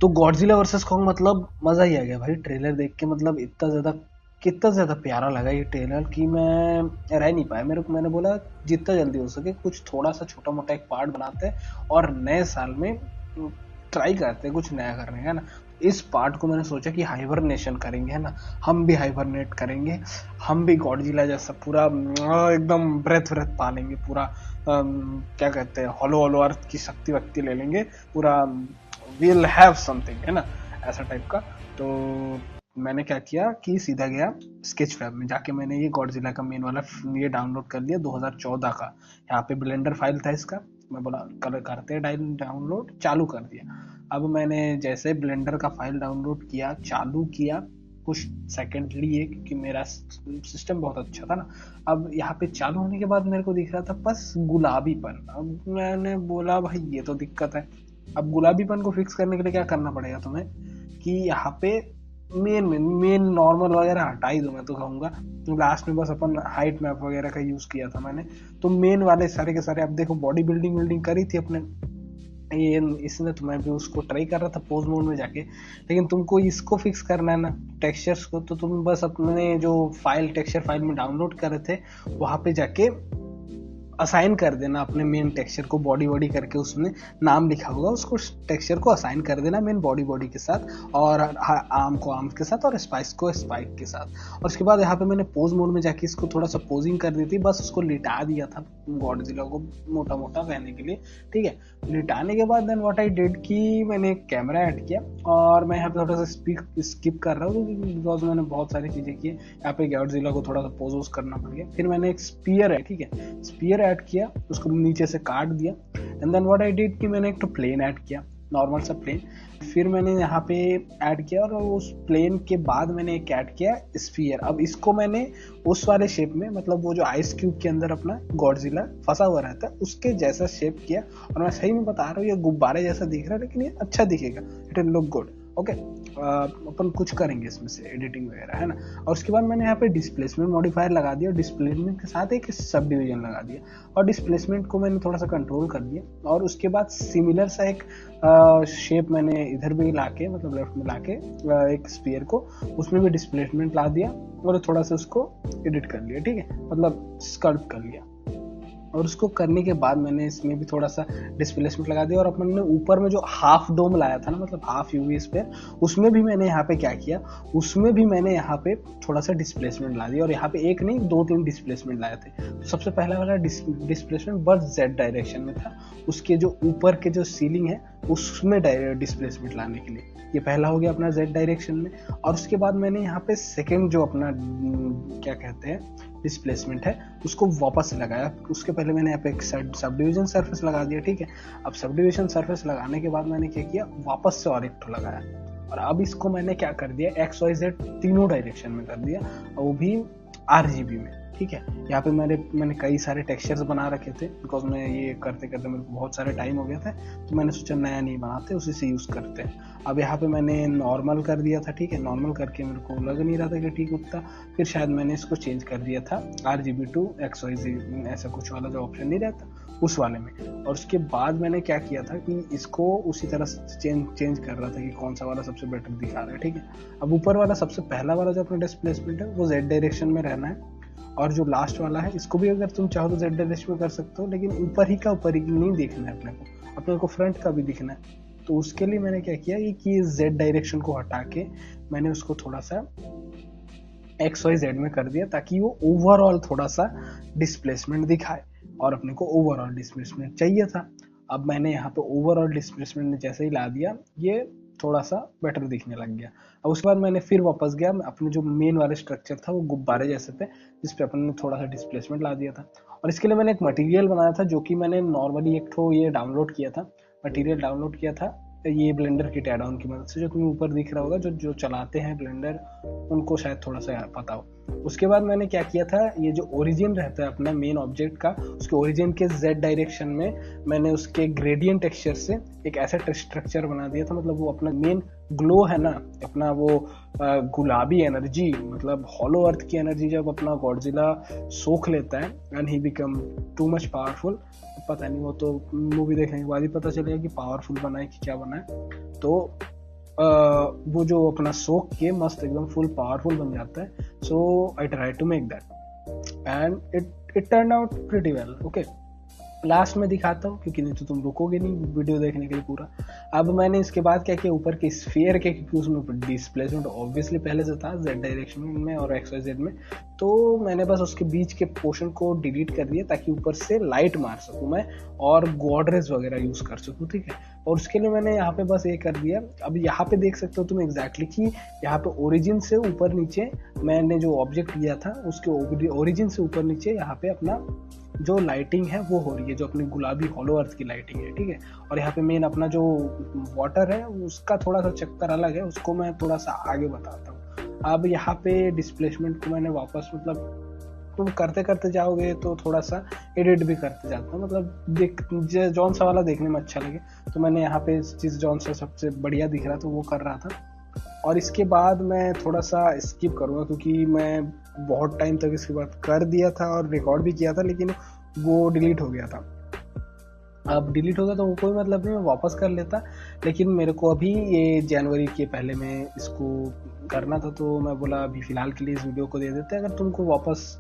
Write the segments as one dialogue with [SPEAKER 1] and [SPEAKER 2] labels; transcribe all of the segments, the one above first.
[SPEAKER 1] तो Godzilla versus Kong मतलब मजा ही आ गया भाई ट्रेलर देख के। मतलब कितना ज्यादा प्यारा लगा ये ट्रेलर कि मैं रह नहीं पाया। मैंने बोला जितना जल्दी हो सके कुछ थोड़ा सा छोटा मोटा एक पार्ट बनाते हैं और नए साल में ट्राई करते हैं कुछ नया करने का ना। इस पार्ट को मैंने सोचा कि हाइबरनेशन करेंगे, है ना, हम भी हाइबरनेट करेंगे, हम भी गॉडजिला जैसा पूरा एकदम ब्रेथ पालेंगे पूरा। क्या कहते हैं, हॉलो अर्थ की शक्ति वक्ति ले लेंगे पूरा, विल हैव समथिंग, है ना, ऐसा टाइप का। तो मैंने क्या किया कि सीधा गया स्केच फैब में, जाके मैंने ये गॉडजिला का मेन वाला ये डाउनलोड कर लिया 2014 का। यहाँ पे ब्लेंडर फाइल था इसका, मैं बोला कलर करते डाउनलोड, चालू कर दिया। अब मैंने जैसे ब्लेंडर का फाइल डाउनलोड किया, चालू किया, कुछ सेकंड लिए क्योंकि मेरा सिस्टम बहुत अच्छा था ना। अब यहाँ पे चालू होने के बाद मेरे को दिख रहा था बस गुलाबीपन। अब मैंने बोला भाई ये तो दिक्कत है। अब गुलाबीपन को फिक्स करने के लिए क्या करना पड़ेगा तुम्हें कि यहाँ पे मेन नॉर्मल वगैरह हटा ही दो, मैं तो कहूंगा। तो लास्ट में बस अपन हाइट मैप वगैरह का यूज किया था मैंने। तो मेन वाले सारे के सारे, अब देखो बॉडी बिल्डिंग करी थी अपने ये इसने, तो मैं भी उसको ट्राई कर रहा था पोज मोड में जाके। लेकिन तुमको इसको फिक्स करना है ना टेक्सचर्स को, तो तुम बस अपने जो टेक्सचर फाइल में डाउनलोड कर रहे थे वहां पे जाके असाइन कर देना अपने मेन टेक्सचर को, बॉडी करके उसमें नाम लिखा होगा, उसको टेक्सचर को असाइन कर देना मेन बॉडी के साथ, और आर्म को आर्म के साथ, और स्पाइक को स्पाइक के साथ। और उसके बाद यहाँ पे मैंने पोज मोड में जाके इसको थोड़ा सा पोजिंग कर दी थी, बस उसको लिटा दिया था गॉडजिला को मोटा मोटा कहने के लिए, ठीक है। लिटाने के बाद देन व्हाट आई डिड कि मैंने एक कैमरा ऐड किया, और मैं यहाँ पे थोड़ा सा स्किप कर रहा हूँ बिकॉज मैंने बहुत सारी चीजें की। यहाँ पे गॉडजिला को थोड़ा सा पोज करना पड़ गया। फिर मैंने एक स्पीयर है, ठीक है, स्पीयर ऐड किया, उसको नीचे से काट दिया। And then what I did कि मैंने एक तो प्लेन ऐड किया, नॉर्मल सा प्लेन। फिर मैंने यहाँ पे ऐड किया, और उस प्लेन के बाद मैंने एक ऐड किया स्फीयर। अब इसको मैंने उस वाले शेप में, मतलब वो जो आइस क्यूब के अंदर अपना गॉडजिला फंसा हुआ रहता है उसके जैसा शेप किया। और मैं सही में बता रहा हूँ ये गुब्बारे जैसा दिख रहा है, लेकिन ये अच्छा दिखेगा, it will look good, okay. अपन कुछ करेंगे इसमें से एडिटिंग वगैरह, है ना। और उसके बाद मैंने यहाँ पे डिस्प्लेसमेंट मॉडिफायर लगा दिया, डिस्प्लेसमेंट के साथ एक सब डिवीजन लगा दिया, और डिस्प्लेसमेंट को मैंने थोड़ा सा कंट्रोल कर दिया। और उसके बाद सिमिलर सा एक शेप मैंने इधर भी लाके, मतलब लेफ्ट में लाके एक स्फीयर को, उसमें भी डिस्प्लेसमेंट ला दिया और थोड़ा सा उसको एडिट कर लिया, ठीक है, मतलब स्कल्प कर लिया। और उसको करने के बाद मैंने इसमें भी थोड़ा सा डिस्प्लेसमेंट लगा दिया। और अपन ने ऊपर में जो हाफ डोम लाया था ना, मतलब हाफ यूवी स्फीयर, उसमें भी मैंने यहाँ पे क्या किया, उसमें भी मैंने यहाँ पे थोड़ा सा डिस्प्लेसमेंट ला दिया। और यहाँ पे एक नहीं 2-3 डिस्प्लेसमेंट लाए थे। तो सबसे पहला वाला डिस्प्लेसमेंट बस जेड डायरेक्शन में था, उसके जो ऊपर के जो सीलिंग है उसमें डिस्प्लेसमेंट लाने के लिए। ये पहला हो गया अपना जेड डायरेक्शन में। और उसके बाद मैंने यहाँ पे सेकेंड जो अपना क्या कहते हैं डिस्प्लेसमेंट है उसको वापस से लगाया। उसके पहले मैंने यहाँ पे एक सब डिविजन सरफेस लगा दिया, ठीक है। अब सब डिविजन सरफेस लगाने के बाद मैंने क्या किया, वापस से और एक तो लगाया। और अब इसको मैंने क्या कर दिया, XYZ तीनों डायरेक्शन में कर दिया, और वो भी RGB में, ठीक है। यहाँ पे मैंने कई सारे टेक्सचर्स बना रखे थे, बिकॉज मैं ये करते करते मेरे को बहुत सारे टाइम हो गया था, तो मैंने सोचा नया नहीं बनाते, उसी से यूज करते हैं। अब यहाँ पे मैंने नॉर्मल कर दिया था, ठीक है। नॉर्मल करके मेरे को लग नहीं रहा था कि ठीक उठता, फिर शायद मैंने इसको चेंज कर दिया था RGB to XYZ, ऐसा कुछ वाला जो ऑप्शन नहीं रहता उस वाले में। और उसके बाद मैंने क्या किया था कि इसको उसी तरह से चेंज कर रहा था कि कौन सा वाला सबसे बेटर दिखा रहा है, ठीक है। अब ऊपर वाला सबसे पहला वाला जो अपना डिस्प्लेसमेंट है वो Z डायरेक्शन में रहना है, और जो लास्ट वाला है इसको भी अगर तुम चाहो तो Z डायरेक्शन में कर सकते हो, लेकिन ऊपर ही नहीं देखना है अपने को फ्रंट का भी दिखना है। तो उसके लिए मैंने क्या किया कि Z डायरेक्शन को हटा के मैंने उसको थोड़ा सा XYZ में कर दिया, ताकि वो ओवरऑल थोड़ा सा डिस्प्लेसमेंट दिखाए, और अपने को ओवरऑल डिस्प्लेसमेंट चाहिए था। अब मैंने यहाँ पे ओवरऑल डिस्प्लेसमेंट जैसे ही ला दिया, ये थोड़ा सा बेटर दिखने लग गया। अब उसके बाद मैंने फिर वापस गया, अपने जो मेन वाले स्ट्रक्चर था वो गुब्बारे जैसे थे, जिसपे अपन ने थोड़ा सा डिस्प्लेसमेंट ला दिया था। और इसके लिए मैंने एक मटेरियल बनाया था, जो कि मैंने नॉर्मली एक तो ये डाउनलोड किया था, मटेरियल डाउनलोड किया था ये ब्लेंडर किट ऐड ऑन की मदद से, जो तुम्हें ऊपर दिख रहा होगा, जो चलाते हैं ब्लेंडर उनको शायद थोड़ा सा पता हो। उसके बाद मैंने क्या किया था, ये जो ओरिजिन रहता है अपना मेन ऑब्जेक्ट का, उसके ओरिजिन के Z डायरेक्शन में मैंने उसके ग्रेडियंट टेक्सचर से एक ऐसा स्ट्रक्चर बना दिया था, मतलब वो अपना मेन ग्लो है ना, अपना वो गुलाबी एनर्जी, मतलब हॉलो अर्थ की एनर्जी जब अपना गॉडजिला सोख लेता है and he become too much powerful, पता नहीं, वो तो मूवी देखने के बाद ही पता चलेगा कि पावरफुल बना है कि क्या बना है। तो वो जो अपना सोक के मस्त एकदम फुल पावरफुल बन जाता है. So I try to make that and it turn out pretty well. Okay, last में दिखाता हूँ क्योंकि नहीं तो तुम रुकोगे नहीं वीडियो देखने के लिए पूरा. अब मैंने इसके बाद क्या किया, ऊपर के स्फीयर के, क्योंकि उसमें डिस्प्लेसमेंट ऑब्वियसली पहले से था जेड डायरेक्शन में और XYZ में, तो मैंने बस उसके बीच के पोर्शन को डिलीट कर दिया ताकि ऊपर से लाइट मार सकूं मैं और गॉडरेज वगैरह यूज कर सकूं. ठीक है, और उसके लिए मैंने यहाँ पे बस ये कर दिया. अब यहाँ पे देख सकते हो तुम एग्जैक्टली कि यहाँ पे ओरिजिन से ऊपर नीचे मैंने जो ऑब्जेक्ट लिया था उसके ओरिजिन से ऊपर नीचे यहाँ पे अपना जो लाइटिंग है वो हो रही है, जो अपनी गुलाबी हॉलो अर्थ की लाइटिंग है. ठीक है, और यहाँ पे मेन अपना जो वाटर है उसका थोड़ा सा चक्कर अलग है, उसको मैं थोड़ा सा आगे बताता हूँ. अब यहाँ पे डिस्प्लेसमेंट को मैंने वापस, मतलब तुम करते करते जाओगे तो थोड़ा सा एडिट भी करते जाता हूँ, मतलब जौन सा वाला देखने में अच्छा लगे. तो मैंने यहाँ पे जिस जौन सा सबसे बढ़िया दिख रहा था वो कर रहा था. और इसके बाद मैं थोड़ा सा स्किप करूँगा क्योंकि मैं बहुत टाइम तक इसके बाद कर दिया था और रिकॉर्ड भी किया था, लेकिन वो डिलीट हो गया था. अब डिलीट हो गया तो वो कोई मतलब नहीं, मैं वापस कर लेता, लेकिन मेरे को अभी ये जनवरी के पहले में इसको करना था, तो मैं बोला अभी फिलहाल के लिए इस वीडियो को दे देते. अगर तुमको वापस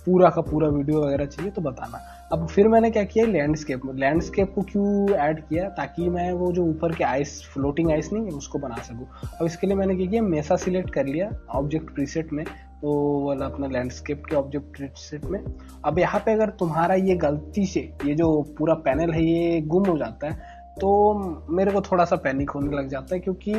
[SPEAKER 1] पूरा का पूरा वीडियो वगैरह चाहिए तो बताना. अब फिर मैंने क्या किया, लैंडस्केप को क्यों ऐड किया, ताकि मैं वो जो ऊपर के आइस, फ्लोटिंग आइस नहीं है, उसको बना सकूं. अब इसके लिए मैंने क्या किया, मेसा सिलेक्ट कर लिया ऑब्जेक्ट प्रीसेट में, वो वाला अपना लैंडस्केप के ऑब्जेक्ट प्रीसेट में. अब यहाँ पे अगर तुम्हारा ये गलती से ये जो पूरा पैनल है ये गुम हो जाता है तो मेरे को थोड़ा सा पैनिक होने लग जाता है, क्योंकि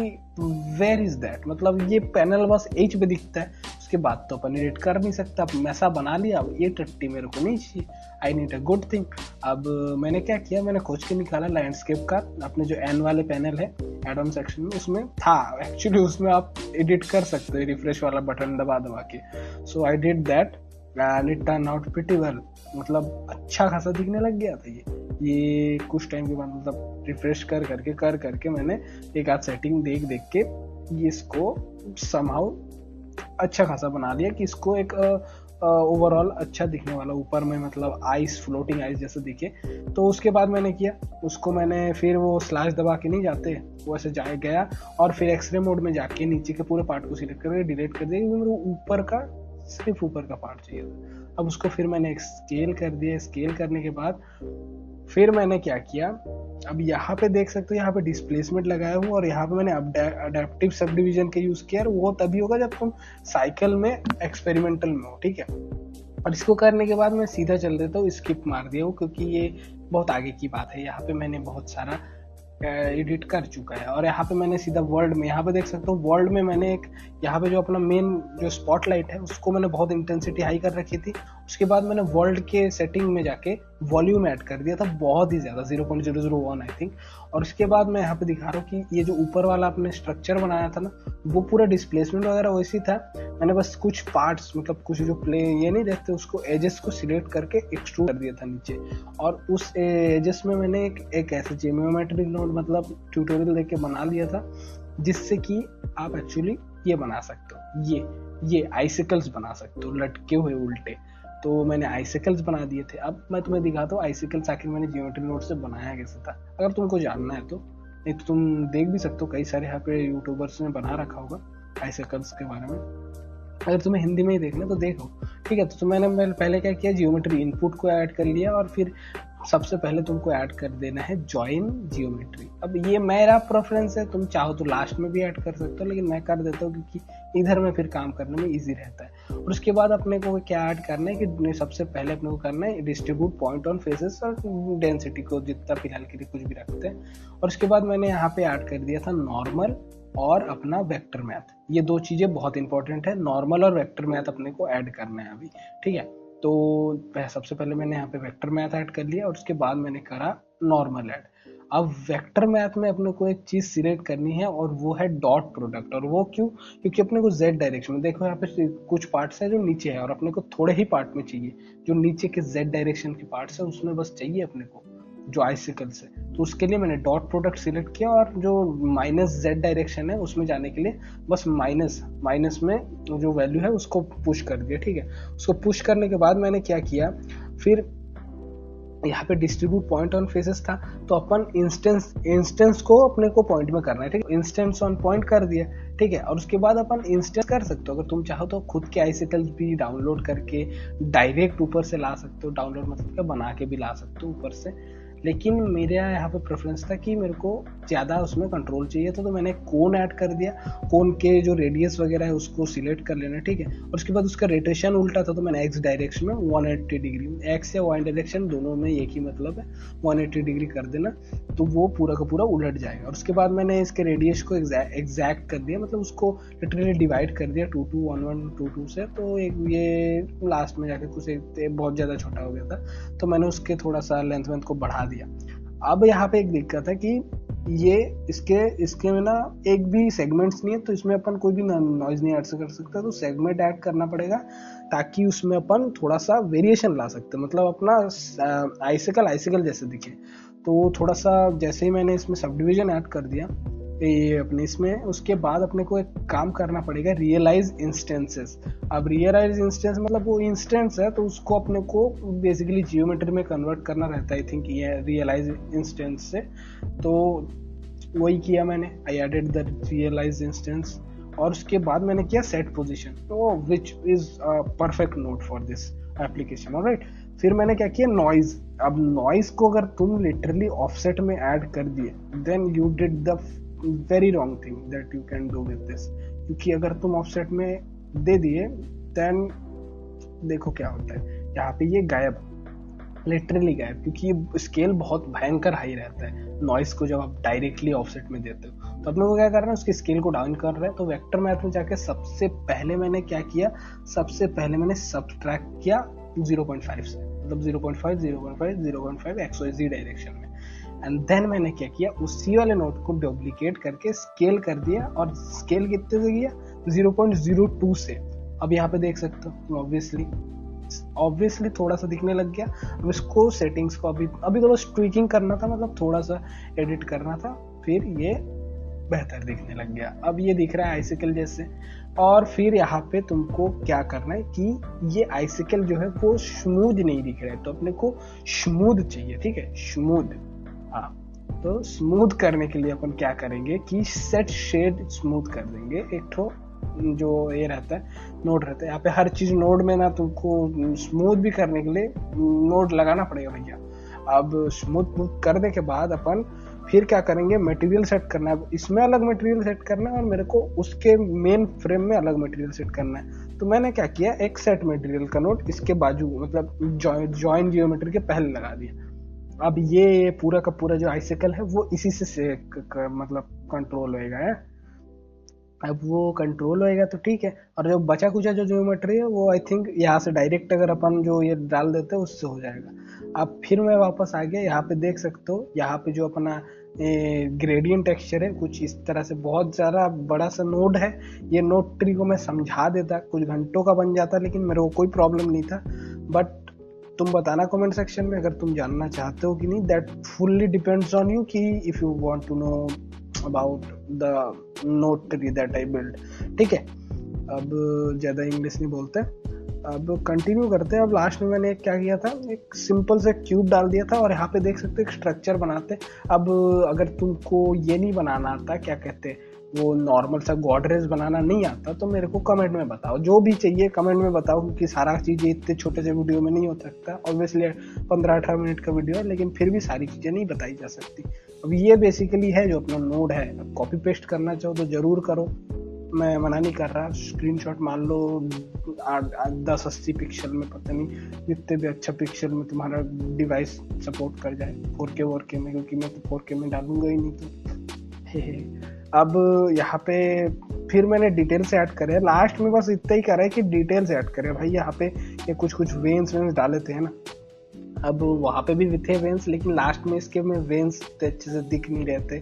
[SPEAKER 1] वेयर इज दैट, मतलब ये पैनल बस H पे दिखता है, उसके बाद तो अपन एडिट कर नहीं सकता. अब मैसा बना लिया, अब ये टट्टी मेरे को नहीं चाहिए, I need a good thing. अब मैंने क्या किया, मैंने खोज के निकाला लैंडस्केप का, अपने जो एन वाले पैनल है एडम सेक्शन में, उसमें था एक्चुअली, उसमें आप एडिट कर सकते हो रिफ्रेश वाला बटन दबा दबा के. So I did that and it turn out pretty well, मतलब अच्छा खासा दिखने लग गया था ये कुछ टाइम के बाद, मतलब रिफ्रेश कर करके मैंने एक आध सेटिंग देख के ये इसको समहाउ अच्छा खासा बना दिया कि इसको एक ओवरऑल अच्छा दिखने वाला, ऊपर में मतलब आइस, फ्लोटिंग आइस जैसे दिखे. तो उसके बाद मैंने किया, उसको मैंने फिर वो स्लैश दबा के नहीं जाते वो ऐसे गया और फिर एक्सरे मोड में जाके नीचे के पूरे पार्ट को सिलेक्ट करके डिलीट कर दिया, क्योंकि मेरे को ऊपर का, सिर्फ ऊपर का पार्ट चाहिए था. अब उसको फिर मैंने स्केल कर दिया. स्केल करने के बाद फिर मैंने क्या किया, अब यहाँ पे देख सकते हो, यहाँ पे डिस्प्लेसमेंट लगाया हूँ और यहाँ पे मैंने अडेप्टिव सब डिवीजन का यूज किया. वो तभी होगा जब तुम साइकिल में एक्सपेरिमेंटल में हो. ठीक है, और इसको करने के बाद मैं सीधा चल देता हूँ, स्किप मार दिया हूँ क्योंकि ये बहुत आगे की बात है. यहाँ पे मैंने बहुत सारा एडिट कर चुका है. और यहाँ पे मैंने सीधा वर्ल्ड में, यहाँ पे देख सकते हो वर्ल्ड में मैंने एक, यहाँ पे जो अपना मेन जो स्पॉटलाइट है उसको मैंने बहुत इंटेंसिटी हाई कर रखी थी. उसके बाद मैंने वर्ल्ड के सेटिंग में जाके वॉल्यूम ऐड कर दिया था बहुत ही ज्यादा, 0.001 आई थिंक. और उसके बाद मैं यहाँ पे दिखा रहा हूँ कि ये जो ऊपर वाला आपने स्ट्रक्चर बनाया था ना, वो पूरा डिस्प्लेसमेंट वगैरह वैसी था. मैंने बस कुछ पार्ट्स, मतलब कुछ जो प्ले ये नहीं देखते, उसको एजेस को सिलेक्ट करके एक्सट्रूड कर दिया था नीचे. और उस एजेस में मैंने एक ऐसे जियोमेट्रिक नोड, मतलब ट्यूटोरियल देख के बना लिया था, जिससे कि आप एक्चुअली ये बना सकते हो, ये आइसिकल्स बना सकते हो लटके हुए उल्टे. तो मैंने आइसिकल्स बना दिए थे. अब मैं तुम्हें दिखाता हूँ आइसिकल्स आखिर मैंने जियोमेट्री नोड से बनाया कैसे था, अगर तुमको जानना है तो. नहीं तो तुम देख भी सकते हो, कई सारे यहाँ पे यूट्यूबर्स ने बना रखा होगा आइसिकल्स के बारे में. अगर तुम्हें हिंदी में ही देखना तो देखो. ठीक है, तो मैंने पहले क्या किया, जियोमेट्री इनपुट को ऐड कर लिया और फिर सबसे पहले तुमको ऐड कर देना है जॉइन जियोमेट्री. अब ये मेरा प्रेफरेंस है, तुम चाहो तो लास्ट में भी ऐड कर सकते हो, लेकिन मैं कर देता हूँ क्योंकि इधर में फिर काम करने में इजी रहता है. और उसके बाद अपने को क्या ऐड करना है कि सबसे पहले अपने को करना है डिस्ट्रीब्यूट पॉइंट ऑन फेसेस और डेंसिटी को जितना फिलहाल के लिए कुछ भी रखते हैं. और उसके बाद मैंने यहाँ पे ऐड कर दिया था नॉर्मल और अपना वेक्टर मैथ. ये दो चीजें बहुत इंपॉर्टेंट है, नॉर्मल और वेक्टर मैथ अपने को ऐड करना है अभी. ठीक है, तो सबसे पहले मैंने यहाँ पे वेक्टर मैथ ऐड कर लिया और उसके बाद मैंने करा नॉर्मल ऐड. अब वेक्टर मैथ में अपने को एक चीज सिलेक्ट करनी है और वो है डॉट प्रोडक्ट. और वो क्यों, क्योंकि अपने को जेड डायरेक्शन में, देखो यहाँ पे कुछ पार्ट्स है जो नीचे है और अपने को थोड़े ही पार्ट में चाहिए, जो नीचे के जेड डायरेक्शन के पार्ट्स है उसमें बस चाहिए अपने को जो आइसिकल से. तो उसके लिए मैंने डॉट प्रोडक्ट सिलेक्ट किया और जो माइनस जेड डायरेक्शन है उसमें जाने के लिए बस माइनस में जो वैल्यू है उसको पुश कर दिया. ठीक है, उसको पुश करने के बाद मैंने क्या किया, फिर यहाँ पे डिस्ट्रीब्यूट पॉइंट ऑन फेसेस था, तो अपन इंस्टेंस को अपने को पॉइंट में करना है, ठीक है। इंस्टेंस ऑन पॉइंट कर दिया, ठीक है। और उसके बाद अपन इंस्टेंस कर सकते हो, अगर तुम चाहो तो खुद के आइसिकल्स भी डाउनलोड करके डायरेक्ट ऊपर से ला सकते हो। डाउनलोड मतलब क्या, बना के भी ला सकते हो ऊपर से। लेकिन मेरे यहाँ पे प्रेफरेंस था कि मेरे को ज़्यादा उसमें कंट्रोल चाहिए था, तो मैंने कोन ऐड कर दिया। कोन के जो रेडियस वगैरह है उसको सिलेक्ट कर लेना, ठीक है। और उसके बाद उसका रोटेशन उल्टा था, तो मैंने एक्स डायरेक्शन में 180 डिग्री, एक्स या वाई डायरेक्शन दोनों में एक ही मतलब है, 180 डिग्री कर देना, तो वो पूरा का पूरा उलट जाएगा। और उसके बाद मैंने इसके रेडियस को एग्जैक्ट कर दिया, मतलब उसको लिटरली डिवाइड कर दिया 2 2 1 1 2 2 से। तो एक ये लास्ट में जाके कुछ बहुत ज़्यादा छोटा हो गया था, तो मैंने उसके थोड़ा सा लेंथ को बढ़ा दिया। अब यहाँ पे एक दिक्कत है कि ये इसके में ना एक भी सेगमेंट्स नहीं है, तो इसमें अपन कोई भी नॉइज नहीं ऐड कर सकता, तो सेगमेंट ऐड करना पड़ेगा ताकि उसमें अपन थोड़ा सा वेरिएशन ला सकते, मतलब अपना आइसिकल जैसे दिखे। तो थोड़ा सा जैसे ही मैंने इसमें सब डिविजन ऐड कर दिया ये अपने इसमें, उसके बाद अपने को एक काम करना पड़ेगा, रियलाइज इंस्टेंसेस। अब रियलाइज इंस्टेंस मतलब वो इंस्टेंस है, तो उसको अपने को बेसिकली जियोमेट्री में कन्वर्ट करना रहता है, आई थिंक ये रियलाइज इंस्टेंस से। तो वही किया मैंने, I added the realize instance. और उसके बाद मैंने किया सेट पोजीशन, तो which is perfect not for this application, alright. फिर मैंने क्या किया, नॉइज। अब नॉइज को अगर तुम लिटरली ऑफसेट में ऐड कर दिए, then you did the very wrong thing that you can do with this. क्योंकि अगर तुम ऑफसेट में दे दिए, देन देखो क्या होता है, यहाँ पे ये गायब, लिटरली गायब, क्योंकि ये स्केल बहुत भयंकर हाई रहता है नॉइस को जब आप डायरेक्टली ऑफसेट में देते हो। तो अपने को क्या करना है, उसके स्केल को डाउन कर रहे हैं। तो वेक्टर मैथ में जाके सबसे पहले मैंने क्या किया, सबसे पहले मैंने सब्ट्रैक्ट किया 0.5 से, मतलब 0.5 0.5 0.5 XYZ डायरेक्शन में। एंड देन मैंने क्या किया, उसी वाले नोट को डुप्लीकेट करके स्केल कर दिया, और स्केल कितने से किया, 0.02 से। अब यहाँ पे देख सकते हो ऑब्वियसली थोड़ा सा दिखने लग गया। अब इसको सेटिंग्स को अभी तो बस ट्विकिंग करना था, मतलब थोड़ा सा एडिट करना था, फिर ये बेहतर दिखने लग गया। अब ये दिख रहा है आइसिकल जैसे। और फिर यहाँ पे तुमको क्या करना है कि ये आइसिकल जो है वो स्मूथ नहीं दिख रहा है, तो अपने को स्मूथ चाहिए, ठीक है, स्मूथ। हाँ, तो स्मूथ करने के लिए अपन क्या करेंगे कि सेट शेड स्मूथ कर देंगे। एक तो जो ये रहता है नोड रहता है, यहाँ पे हर चीज नोड में ना, तुमको स्मूथ भी करने के लिए नोड लगाना पड़ेगा भैया। अब स्मूथ करने के बाद अपन फिर क्या करेंगे, मटेरियल सेट करना है। इसमें अलग मटेरियल सेट करना है, और मेरे को उसके मेन फ्रेम में अलग मटेरियल सेट करना है। तो मैंने क्या किया, एक सेट मटेरियल का नोड इसके बाजू, मतलब जॉइन जियोमेट्री के पहले लगा दिया। अब ये पूरा का पूरा जो आइसिकल है वो इसी से मतलब कंट्रोल होएगा है। अब वो कंट्रोल होएगा तो ठीक है। और जो बचा कुचा जो ज्योमेट्री है वो आई थिंक यहाँ से डायरेक्ट अगर अपन जो ये डाल देते हैं उससे हो जाएगा। अब फिर मैं वापस आ गया, यहाँ पे देख सकते हो, यहाँ पे जो अपना ग्रेडियंट टेक्सचर है कुछ इस तरह से, बहुत ज़्यादा बड़ा सा नोड है। ये नोड ट्री को मैं समझा देता, कुछ घंटों का बन जाता, लेकिन मेरे को कोई प्रॉब्लम नहीं था। बट तुम बताना कमेंट सेक्शन में अगर तुम जानना चाहते हो कि नहीं, that fully depends on you कि if you want to know about the node tree that I build, ठीक है। अब ज़्यादा इंग्लिश नहीं बोलते, अब कंटिन्यू करते हैं। अब लास्ट में मैंने क्या किया था, एक सिंपल से क्यूब डाल दिया था, और यहाँ पे देख सकते हो एक स्ट्रक्चर बनाते। अब अगर तुमको ये नहीं बनाना आता, क्या कहते, वो नॉर्मल सा गॉडरेज बनाना नहीं आता, तो मेरे को कमेंट में बताओ, जो भी चाहिए कमेंट में बताओ, क्योंकि सारा चीज़ें इतने छोटे से वीडियो में नहीं हो सकता। ऑब्वियसली 15-18 मिनट का वीडियो है, लेकिन फिर भी सारी चीज़ें नहीं बताई जा सकती। अब ये बेसिकली है जो अपना नोड है। कॉपी पेस्ट करना चाहो तो ज़रूर करो, मैं मना नहीं कर रहा। स्क्रीनशॉट मान लो 1080 पिक्सल में, पता नहीं जितने भी अच्छा पिक्सल में तुम्हारा डिवाइस सपोर्ट कर जाए, 4K 4K में, क्योंकि मैं तो 4K में डालूंगा ही नहीं। तो अब यहाँ पे फिर मैंने डिटेल्स ऐड करे, लास्ट में बस इतना ही करा है कि डिटेल्स ऐड करे भाई। यहाँ पे ये कुछ वेन्स डाले थे ना, अब वहाँ पे भी थे वेन्स, लेकिन लास्ट में इसके में वेन्स अच्छे से दिख नहीं रहते,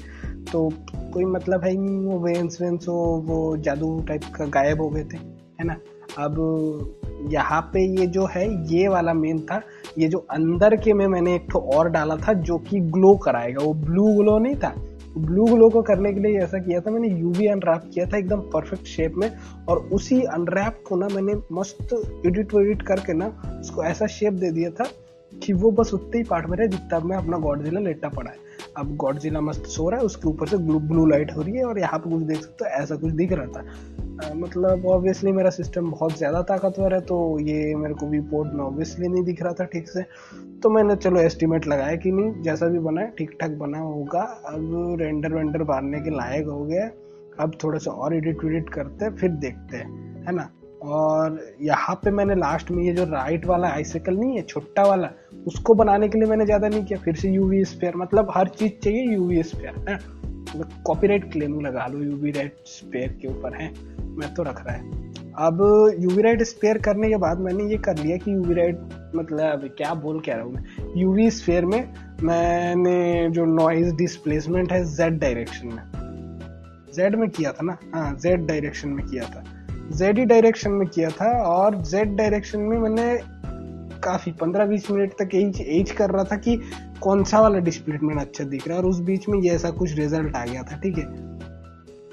[SPEAKER 1] तो कोई मतलब है नहीं। वो वेन्स वो जादू टाइप का गायब हो गए थे, है ना। अब यहाँ पे ये जो है ये वाला मेन था। ये जो अंदर के में मैंने एक तो और डाला था जो कि ग्लो कराएगा, वो ब्लू ग्लो नहीं था। ब्लू ग्लो को करने के लिए ऐसा किया था मैंने, यूवी अनरैप किया था एकदम परफेक्ट शेप में, और उसी अनरैप को ना मैंने मस्त एडिट करके ना उसको ऐसा शेप दे दिया था कि वो बस उतने ही पार्ट में रहे जितना में अपना गॉडजिला लेटा पड़ा है। अब गॉडजिला मस्त सो रहा है, उसके ऊपर से ब्लू लाइट हो रही है और यहाँ पे कुछ देख सकते हो ऐसा कुछ दिख रहा था। मतलब ऑब्वियसली मेरा सिस्टम बहुत ज़्यादा ताकतवर है, तो ये मेरे को विपोर्ट में ऑब्वियसली नहीं दिख रहा था ठीक से। तो मैंने चलो एस्टिमेट लगाया कि नहीं, जैसा भी बना है ठीक ठाक बना होगा। अब रेंडर वेंडर मारने के लायक हो गया। अब थोड़ा सा और एडिट वेडिट करते हैं फिर देखते हैं, है ना। और यहाँ पे मैंने लास्ट में ये जो राइट वाला आइसिकल नहीं है छोटा वाला, उसको बनाने के लिए मैंने ज़्यादा नहीं किया, फिर से यूवी स्पेयर, मतलब हर चीज़ चाहिए यूवी स्पेयर है। मतलब कॉपीराइट क्लेम लगा लो यूवी राइट स्पेयर के ऊपर है, मैं तो रख रहा है। अब यूवी राइट स्पेयर करने के बाद मैंने ये कर लिया कि यूवी राइट मतलब क्या बोल क्या रहा हूँ मैं, यूवी स्पेयर में मैंने जो नॉइज डिस्प्लेसमेंट है जेड डायरेक्शन में, जेड में किया था ना, हाँ जेड डायरेक्शन में किया था, जेड ही डायरेक्शन में किया था। और जेड डायरेक्शन में मैंने काफी 15-20 मिनट तक एज कर रहा था कि कौन सा वाला डिस्प्लेसमेंट अच्छा दिख रहा है, और उस बीच में ये ऐसा कुछ रिजल्ट आ गया था, ठीक है।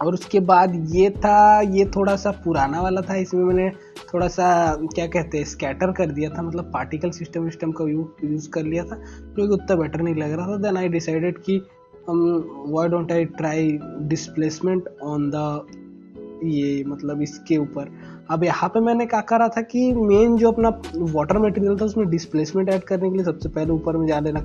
[SPEAKER 1] और उसके बाद ये था, ये थोड़ा सा पुराना वाला था, इसमें मैंने थोड़ा सा क्या कहते हैं स्कैटर कर दिया था, मतलब पार्टिकल सिस्टम का यूज कर लिया था, जो कि उतना बेटर नहीं लग रहा था। देन आई डिसाइडेड कि why don't I try displacement on the ये मतलब इसके ऊपर। अब यहाँ पे मैंने क्या करा था कि मेन जो अपना वाटर मटेरियल था उसमें डिस्प्लेसमेंट ऐड करने के लिए सबसे पहले ऊपर में जा लेना,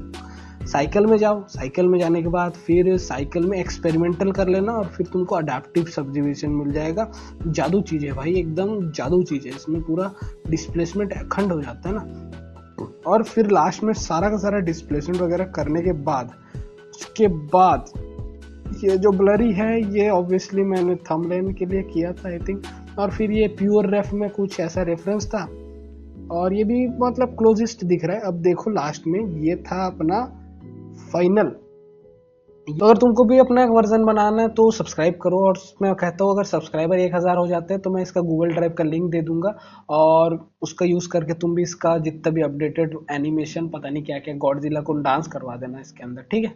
[SPEAKER 1] साइकिल में जाओ, साइकिल में जाने के बाद फिर साइकिल में एक्सपेरिमेंटल कर लेना, और फिर तुमको अडेप्टिव सब्डिविजन मिल जाएगा। जादू चीज़ है भाई, एकदम जादू चीज़ है, इसमें पूरा डिस्प्लेसमेंट अखंड हो जाता है ना। और फिर लास्ट में सारा का सारा डिस्प्लेसमेंट वगैरह करने के बाद, उसके बाद ये जो ब्लरी है ये ऑब्वियसली मैंने थंबनेल के लिए किया था आई थिंक, और फिर ये प्योर रेफ में कुछ ऐसा रेफरेंस था, और ये भी मतलब क्लोजेस्ट दिख रहा है। अब देखो लास्ट में ये था अपना फाइनल। अगर तुमको भी अपना एक वर्जन बनाना है तो सब्सक्राइब करो, और मैं कहता हूँ अगर सब्सक्राइबर 1000 हो जाते हैं तो मैं इसका गूगल ड्राइव का लिंक दे दूंगा, और उसका यूज करके तुम भी इसका जितना भी अपडेटेड एनिमेशन पता नहीं क्या क्या गॉडजिला को डांस करवा देना इसके अंदर, ठीक है।